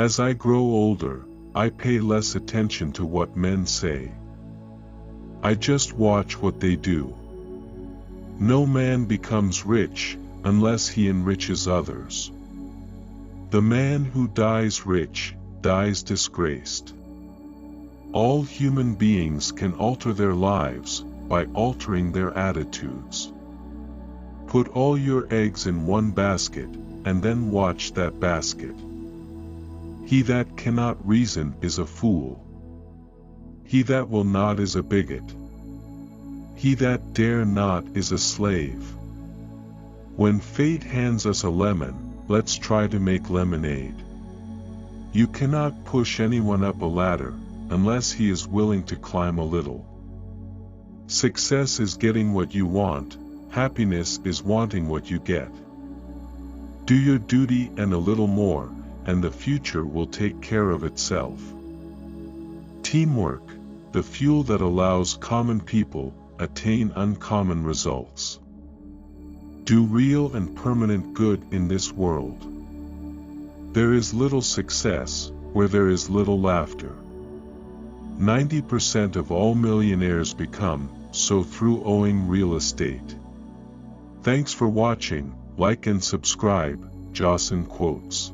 As I grow older, I pay less attention to what men say. I just watch what they do. No man becomes rich unless he enriches others. The man who dies rich dies disgraced. All human beings can alter their lives by altering their attitudes. Put all your eggs in one basket, and then watch that basket. He that cannot reason is a fool. He that will not is a bigot. He that dare not is a slave. When fate hands us a lemon, let's try to make lemonade. You cannot push anyone up a ladder unless he is willing to climb a little. Success is getting what you want, happiness is wanting what you get. Do your duty and a little more, and the future will take care of itself. Teamwork, the fuel that allows common people attain uncommon results. Do real and permanent good in this world. There is little success where there is little laughter. 90% of all millionaires become so through owning real estate. Thanks for watching. Like and subscribe. Jossan Quotes.